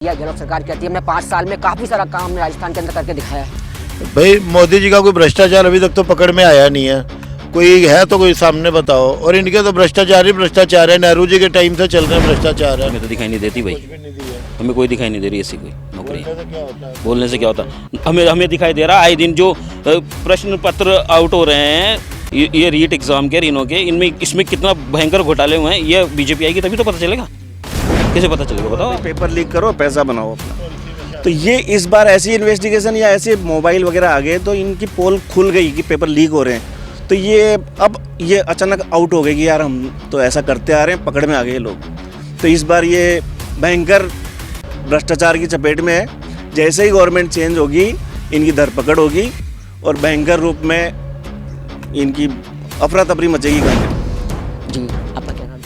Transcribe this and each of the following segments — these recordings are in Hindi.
यह गहलोत सरकार कहती है हमने 5 साल में काफी सारा काम हमने राजस्थान के अंदर करके दिखाया है। भाई मोदी जी का कोई भ्रष्टाचार अभी तक तो पकड़ में आया नहीं है, कोई है तो कोई सामने बताओ। और इनके तो भ्रष्टाचार ही भ्रष्टाचार है, नेहरू जी के टाइम से चल रहे हैं भ्रष्टाचार है। हमें तो दिखाई नहीं देती भाई, हमें कोई दिखाई नहीं दे रही ऐसी कोई नौकरी। बोलने से क्या होता है? हमें दिखाई दे रहा है आए दिन जो प्रश्न पत्र आउट हो रहे हैं ये रीट एग्जाम के इनों के, इनमें इसमें कितना भयंकर घोटाले हुए हैं। ये बीजेपी आएगी तभी तो पता चलेगा, कैसे पता चलेगा बताओ? पेपर लीक करो, पैसा बनाओ अपना। तो ये इस बार ऐसी इन्वेस्टिगेशन या ऐसे मोबाइल वगैरह आ गए तो इनकी पोल खुल गई कि पेपर लीक हो रहे हैं। तो ये अब ये अचानक आउट हो गए कि यार हम तो ऐसा करते आ रहे हैं, पकड़ में आ गए लोग। तो इस बार ये भयंकर भ्रष्टाचार की चपेट में है। जैसे ही गवर्नमेंट चेंज होगी इनकी धरपकड़ होगी और भयंकर रूप में इनकी अफरा तफरी मचेगी। जी, आपका क्या नाम है?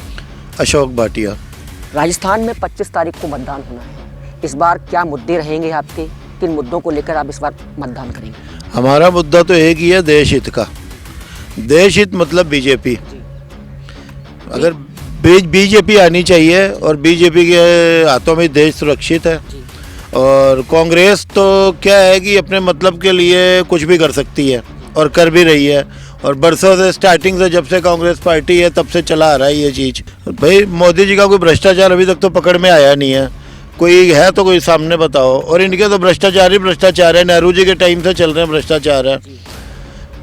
अशोक भाटिया। राजस्थान में 25 तारीख को मतदान होना है। इस बार क्या मुद्दे रहेंगे आपके, किन मुद्दों को लेकर आप इस बार मतदान करेंगे? हमारा मुद्दा तो एक ही है, देश हित का। देश हित मतलब बीजेपी। अगर बीजेपी आनी चाहिए और बीजेपी के हाथों में देश सुरक्षित है। और कांग्रेस तो क्या है कि अपने मतलब के लिए कुछ भी कर सकती है और कर भी रही है। और बरसों से स्टार्टिंग से जब से कांग्रेस पार्टी है तब से चला आ रहा है ये चीज़। भाई मोदी जी का कोई भ्रष्टाचार अभी तक तो पकड़ में आया नहीं है, कोई है तो कोई सामने बताओ। और इनके तो भ्रष्टाचार ही भ्रष्टाचार है, नेहरू जी के टाइम से चल रहे हैं भ्रष्टाचार है।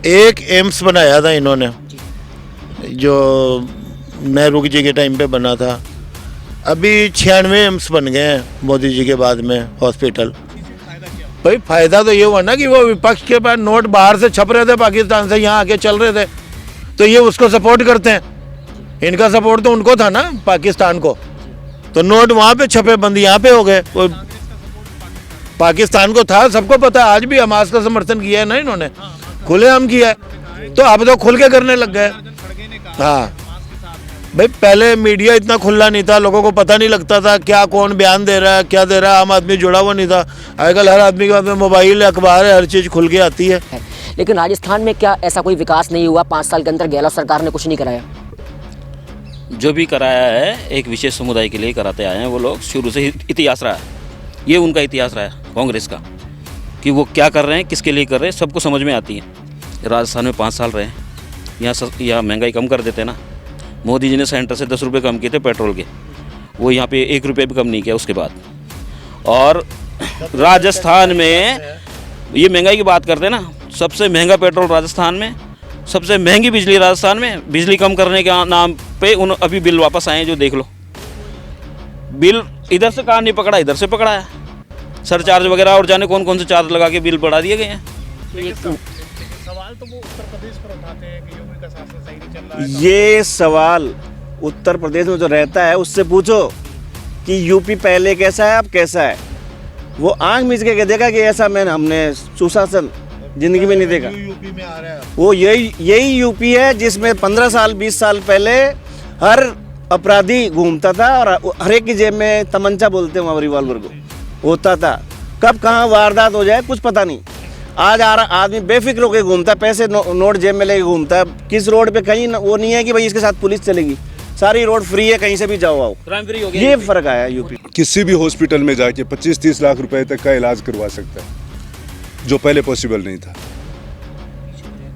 एक एम्स बनाया था इन्होंने जो नेहरू जी के टाइम पे बना था, अभी 96 एम्स बन गए हैं मोदी जी के बाद में हॉस्पिटल। भाई फायदा तो ये हुआ ना कि वो विपक्ष के पास नोट बाहर से छप रहे थे पाकिस्तान से, यहाँ आके चल रहे थे, तो ये उसको सपोर्ट करते हैं। इनका सपोर्ट तो उनको था ना पाकिस्तान को, तो नोट वहाँ पे छपे, बंद यहाँ पे हो गए। पाकिस्तान को था, सबको पता। आज भी हमास का समर्थन किया है ना इन्होंने, खुलेआम किया है। तो अब तो खुल के करने लग गए। हाँ भाई, पहले मीडिया इतना खुला नहीं था, लोगों को पता नहीं लगता था क्या कौन बयान दे रहा है, क्या दे रहा है। आम आदमी जुड़ा हुआ नहीं था। आजकल हर आदमी के पास में मोबाइल, अखबार है, हर चीज़ खुल के आती है। लेकिन राजस्थान में क्या ऐसा कोई विकास नहीं हुआ? 5 साल के अंदर गहलोत सरकार ने कुछ नहीं कराया? जो भी कराया है एक विशेष समुदाय के लिए कराते आए हैं वो लोग, शुरू से इतिहास रहा है। ये उनका इतिहास रहा है कांग्रेस का कि वो क्या कर रहे हैं, किसके लिए कर रहे हैं, सबको समझ में आती है। राजस्थान में 5 साल रहे हैं, यहाँ महंगाई कम कर देते ना। मोदी जी ने सेंटर से 10 रुपये कम किए थे पेट्रोल के, वो यहाँ पे 1 रुपये भी कम नहीं किया उसके बाद। और राजस्थान में ये महंगाई की बात करते हैं ना, सबसे महंगा पेट्रोल राजस्थान में, सबसे महंगी बिजली राजस्थान में। बिजली कम करने के नाम पे उन अभी बिल वापस आए जो देख लो। बिल इधर से कहाँ नहीं पकड़ा, इधर से पकड़ा है। सरचार्ज वगैरह और जाने कौन कौन से चार्ज लगा के बिल बढ़ा दिए गए हैं। सवाल तो वो उत्तर प्रदेश पर उठाते हैं कि योगी का शासन सही नहीं चल रहा है। ये सवाल उत्तर प्रदेश में जो रहता है उससे पूछो कि यूपी पहले कैसा है अब कैसा है। वो आंख मीच के देगा कि ऐसा हमने सुशासन जिंदगी में नहीं देखा। यूपी में आ रहा है वो यही यूपी है जिसमें 15 साल 20 साल पहले हर अपराधी घूमता था और हर एक की जेब में तमंचा बोलते हैं वहाँ रिवॉल्वर को होता था। कब कहाँ वारदात हो जाए कुछ पता नहीं। आज आ रहा आदमी बेफिक्र होकर घूमता है, पैसे नोट जेब में लेके घूमता है। किस रोड पे कहीं वो नहीं है कि भाई इसके साथ पुलिस चलेगी, सारी रोड फ्री है, कहीं से भी जाओ आओ। क्राइम फ्री हो गया। ये फर्क आया यूपी। किसी भी हॉस्पिटल में जाके 25-30 लाख रुपए तक का इलाज करवा सकता है, जो पहले पॉसिबल नहीं था।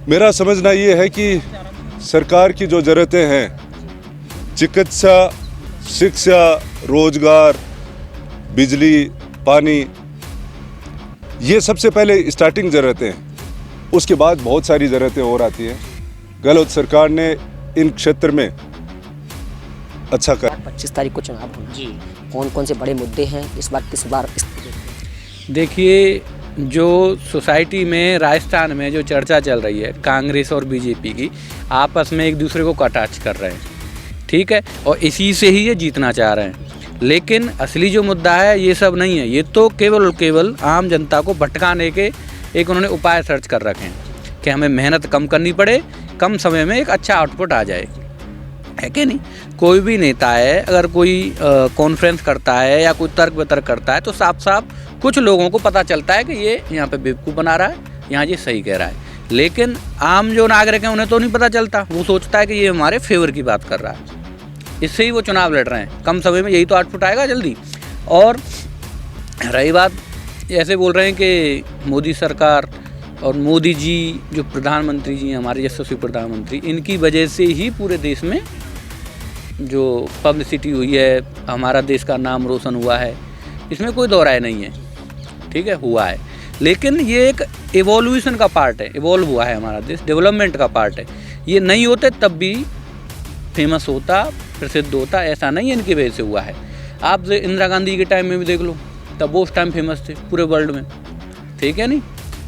मेरा समझना ये है कि सरकार की जो ज़रूरतें हैं, चिकित्सा, शिक्षा, रोजगार, बिजली, पानी, ये सबसे पहले स्टार्टिंग ज़रूरतें हैं। उसके बाद बहुत सारी ज़रूरतें और आती हैं। गहलोत सरकार ने इन क्षेत्र में अच्छा कर। 25 तारीख को चुनाव होना जी, कौन कौन से बड़े मुद्दे हैं इस बार? देखिए, जो सोसाइटी में राजस्थान में जो चर्चा चल रही है कांग्रेस और बीजेपी की, आपस में एक दूसरे को कटाक्ष कर रहे हैं, ठीक है, और इसी से ही ये जीतना चाह रहे हैं। लेकिन असली जो मुद्दा है ये सब नहीं है। ये तो केवल आम जनता को भटकाने के एक उन्होंने उपाय सर्च कर रखे हैं कि हमें मेहनत कम करनी पड़े, कम समय में एक अच्छा आउटपुट आ जाए, है कि नहीं। कोई भी नेता है अगर कोई कॉन्फ्रेंस करता है या कोई तर्क वितर्क करता है तो साफ साफ कुछ लोगों को पता चलता है कि ये यहाँ पे बेवकूफ़ बना रहा है, यहाँ ये सही कह रहा है। लेकिन आम जो नागरिक हैं उन्हें तो नहीं पता चलता। वो सोचता है कि ये हमारे फेवर की बात कर रहा है, इससे ही वो चुनाव लड़ रहे हैं। कम समय में यही तो आउटपुट आएगा जल्दी। और रही बात ऐसे बोल रहे हैं कि मोदी सरकार और मोदी जी जो प्रधानमंत्री जी हैं हमारे यशस्वी प्रधानमंत्री, इनकी वजह से ही पूरे देश में जो पब्लिसिटी हुई है, हमारा देश का नाम रोशन हुआ है, इसमें कोई दो राय नहीं है। ठीक है, हुआ है, लेकिन ये एक एवोल्यूशन का पार्ट है, इवॉल्व हुआ है हमारा देश, डेवलपमेंट का पार्ट है। ये नहीं होते तब भी फेमस होता, प्रसिद्ध होता, ऐसा नहीं है इनकी वजह से हुआ है। आप इंदिरा गांधी के टाइम में भी देख लो, तब वो उस टाइम फेमस थे पूरे वर्ल्ड में। ठीक है नहीं,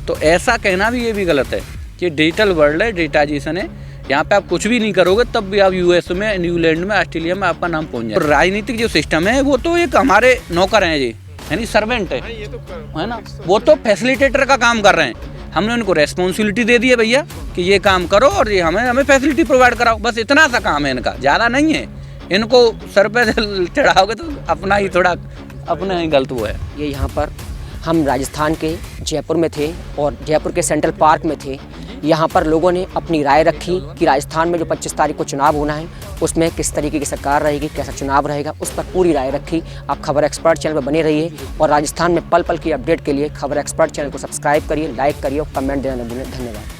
तो ऐसा कहना भी ये भी गलत है कि डिजिटल वर्ल्ड है, डिजिटाइजेशन है, यहाँ पे आप कुछ भी नहीं करोगे तब भी आप यूएस में, न्यूजीलैंड में, ऑस्ट्रेलिया में आपका नाम पहुँच जाए। राजनीतिक जो सिस्टम है वो तो एक हमारे नौकर हैं जी, यानी सर्वेंट है ना, वो तो फैसिलिटेटर का काम कर रहे हैं। हमने उनको रेस्पॉन्सिबिलिटी दे दी है भैया कि ये काम करो और ये हमें फैसिलिटी प्रोवाइड कराओ, बस इतना सा काम है इनका, ज़्यादा नहीं है। इनको सर पे चढ़ाओगे तो अपना ही थोड़ा अपना ही गलत वो है। ये यहाँ पर हम राजस्थान के जयपुर में थे और जयपुर के सेंट्रल पार्क में थे। यहाँ पर लोगों ने अपनी राय रखी कि राजस्थान में जो 25 तारीख को चुनाव होना है उसमें किस तरीके की सरकार रहेगी, कैसा चुनाव रहेगा, उस पर पूरी राय रखी। आप खबर एक्सपर्ट चैनल पर बने रहिए और राजस्थान में पल पल की अपडेट के लिए खबर एक्सपर्ट चैनल को सब्सक्राइब करिए, लाइक करिए और कमेंट देना न भूलें। धन्यवाद।